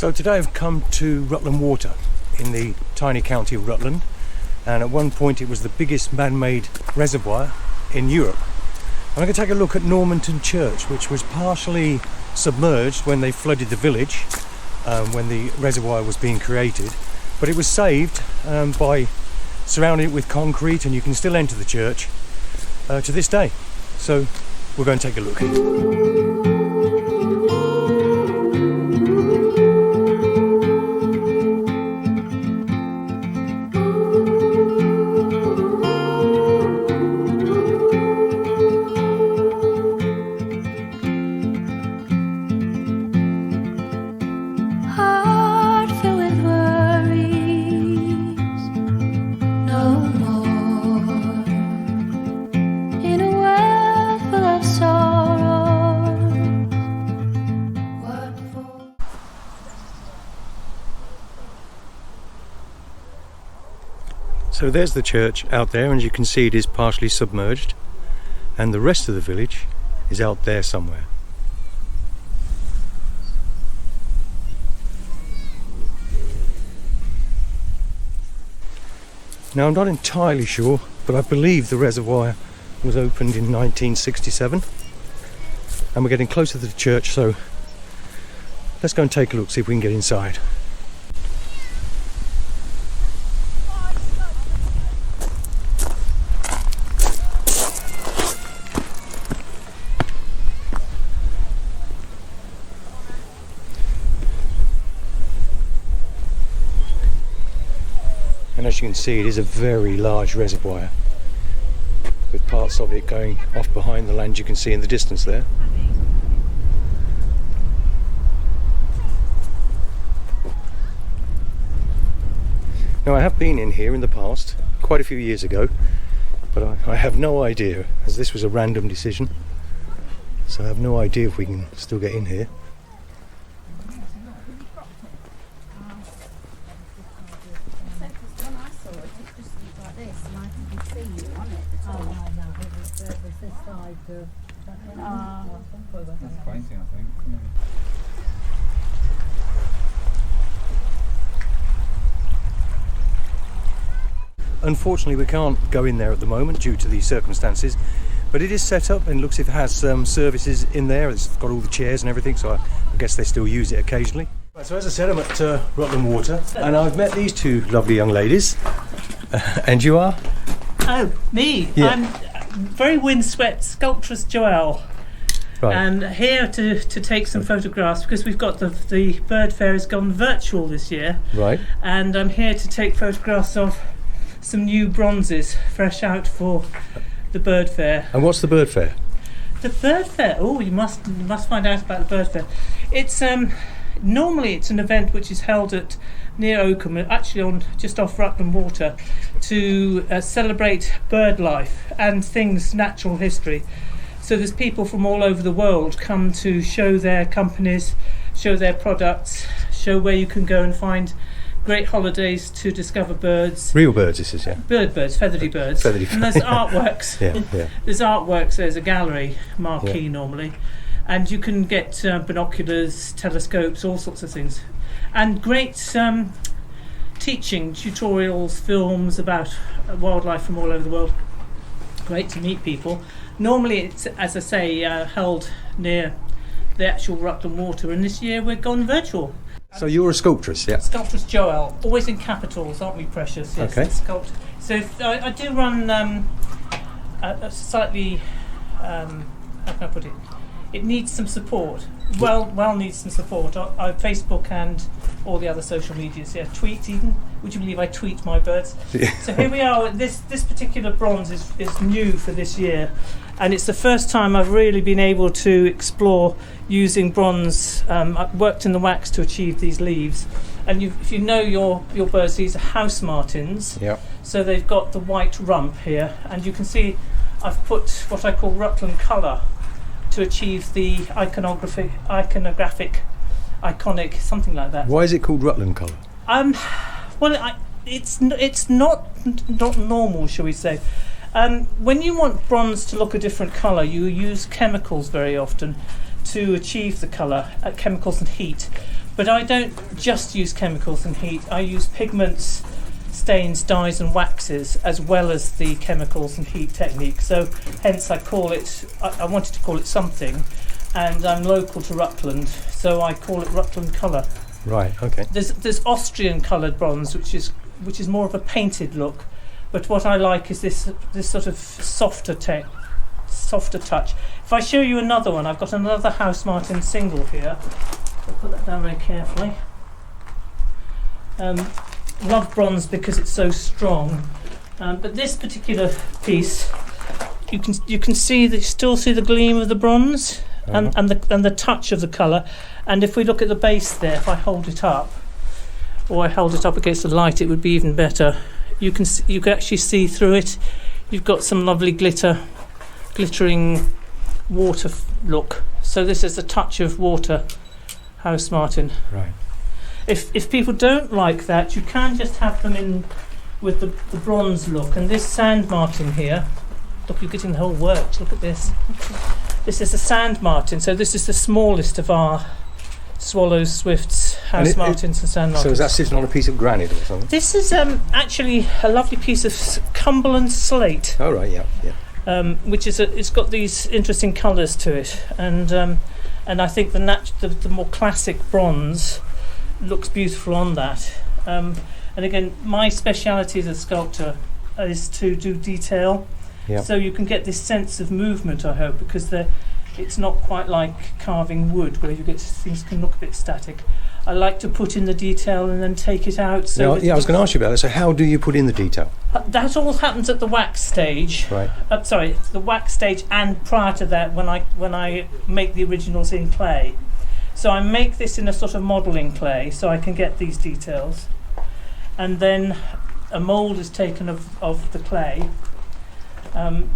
So today I've come to Rutland Water in the tiny county of Rutland, and at one point it was the biggest man-made reservoir in Europe. I'm going to take a look at Normanton Church, which was partially submerged when they flooded the village, when the reservoir was being created, but it was saved by surrounding it with concrete, and you can still enter the church to this day. So we're going to take a look. So there's the church out there, and as you can see it is partially submerged, and the rest of the village is out there somewhere. Now I'm not entirely sure, but I believe the reservoir was opened in 1967, and we're getting closer to the church, so let's go and take a look, see if we can get inside. And as you can see, it is a very large reservoir, with parts of it going off behind the land you can see in the distance there. Now I have been in here in the past, quite a few years ago, but I have no idea, as this was a random decision, so I have no idea if we can still get in here. That's painting, I think. Yeah. Unfortunately we can't go in there at the moment due to the circumstances, but it is set up and looks if it has some services in there. It's got all the chairs and everything, so I guess they still use it occasionally. Right, so as I said, I'm at Rutland Water, and I've met these two lovely young ladies. And you are? Oh, me? Yeah. I'm very windswept sculptress Joelle. Right. And here to take some photographs, because we've got the bird fair has gone virtual this year. Right. And I'm here to take photographs of some new bronzes fresh out for the bird fair. And what's the bird fair? The bird fair, oh, you must find out about the bird fair. It's normally it's an event which is held at near Oakham, actually on just off Rutland Water, to celebrate bird life and things, natural history. So there's people from all over the world come to show their companies, show their products, show where you can go and find great holidays to discover birds. Real birds, this is, yeah? Birds, feathery birds. Feathery and there's artworks. Yeah. There's artworks, there's a gallery marquee normally. And you can get binoculars, telescopes, all sorts of things. And great teaching, tutorials, films about wildlife from all over the world. Great to meet people. Normally it's, as I say, held near the actual Rutland Water, and this year we've gone virtual. So you're a sculptress, yeah? Sculptress Joelle, always in capitals, aren't we, precious? Yes, okay. So I do run a slightly, how can I put it? It needs some support. Well needs some support. I Facebook and all the other social medias. Yeah, tweet even. Would you believe I tweet my birds? Yeah. So here we are. This particular bronze is new for this year, and it's the first time I've really been able to explore using bronze. I've worked in the wax to achieve these leaves, and if you know your birds, these are house martins. Yeah. So they've got the white rump here, and you can see I've put what I call Rutland colour to achieve the iconographic, iconic, something like that. Why is it called Rutland colour? Well, it's not normal, shall we say. When you want bronze to look a different colour, you use chemicals very often to achieve the colour, chemicals and heat. But I don't just use chemicals and heat. I use pigments, stains, dyes and waxes, as well as the chemicals and heat technique. So hence I wanted to call it something, and I'm local to Rutland, so I call it Rutland colour. Right, okay. There's Austrian coloured bronze, which is more of a painted look, but what I like is this sort of softer touch. If I show you another one, I've got another House Martin single here. I'll put that down very carefully. Love bronze because it's so strong, but this particular piece, you can still see the gleam of the bronze and the touch of the colour. And if we look at the base there, if I hold it up, or I hold it up against the light, it would be even better. You can actually see through it. You've got some lovely glittering water look. So this is a touch of water, House Martin. Right. If people don't like that, you can just have them in with the bronze look. And this Sand Martin here, look, you're getting the whole works. Look at this. This is a Sand Martin. So this is the smallest of our swallows, swifts, House Martins and Sand Martins. So is that sitting on a piece of granite or something? This is actually a lovely piece of Cumberland slate. Oh right, yeah. Which is it's got these interesting colours to it, and I think the more classic bronze looks beautiful on that. And again, my speciality as a sculptor is to do detail, so you can get this sense of movement, I hope, because it's not quite like carving wood where things can look a bit static. I like to put in the detail and then take it out. I was going to ask you about that. So how do you put in the detail? That all happens at the wax stage. Right. The wax stage, and prior to that, when I make the originals in clay. So I make this in a sort of modelling clay, so I can get these details, and then a mould is taken of the clay.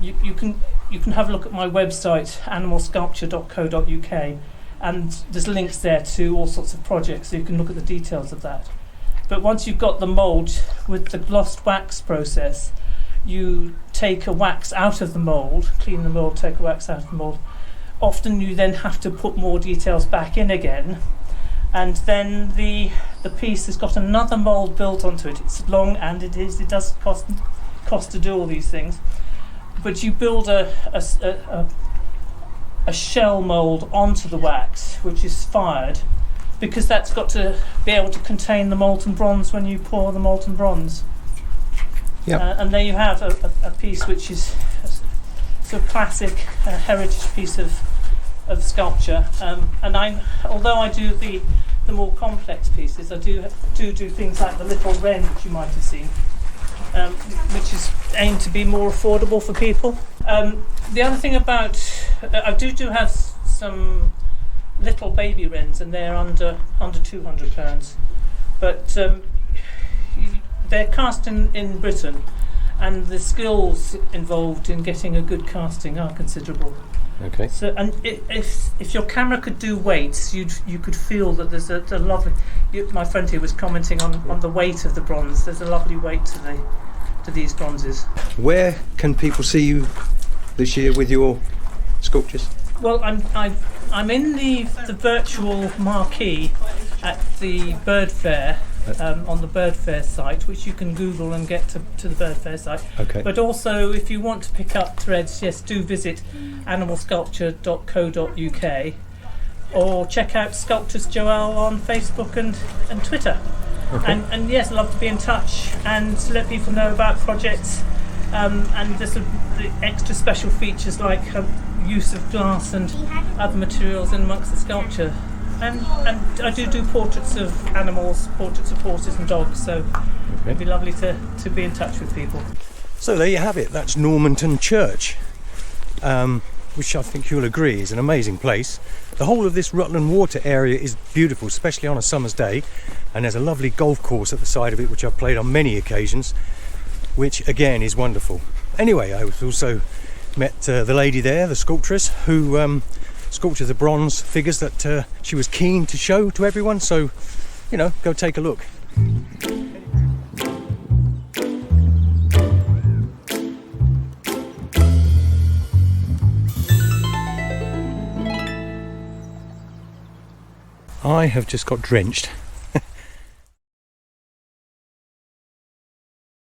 You can have a look at my website, animalsculpture.co.uk, and there's links there to all sorts of projects, so you can look at the details of that. But once you've got the mould with the glossed wax process, you take a wax out of the mould, clean the mould, take a wax out of the mould. Often you then have to put more details back in again, and then the piece has got another mould built onto it. It's long, and it does cost to do all these things. But you build a shell mould onto the wax, which is fired, because that's got to be able to contain the molten bronze when you pour the molten bronze. Yeah. And there you have a piece which is a sort of classic heritage piece of sculpture. And although I do the more complex pieces, I do things like the little wren, which you might have seen. Which is aimed to be more affordable for people. The other thing about I do have some little baby wrens, and they're under £200, but they're cast in Britain, and the skills involved in getting a good casting are considerable. Okay. So, and if your camera could do weights, you could feel that there's a lovely. My friend here was commenting on the weight of the bronze. There's a lovely weight to these bronzes. Where can people see you this year with your sculptures? Well, I'm in the virtual marquee at the Bird Fair. On the Bird Fair site, which you can Google and get to the Bird Fair site. Okay. But also, if you want to pick up threads, yes, do visit animalsculpture.co.uk, or check out Sculptors Joelle on Facebook and Twitter. Okay. And yes, I'd love to be in touch and to let people know about projects, and there's the extra special features like use of glass and other materials in amongst the sculpture. And I do portraits of animals, portraits of horses and dogs, so it'd be lovely to be in touch with people. So there you have it, that's Normanton Church, which I think you'll agree is an amazing place. The whole of this Rutland Water area is beautiful, especially on a summer's day, and there's a lovely golf course at the side of it, which I've played on many occasions, which again is wonderful. Anyway, I also met the lady there, the sculptress, who sculpted the bronze figures that she was keen to show to everyone, so go take a look. I have just got drenched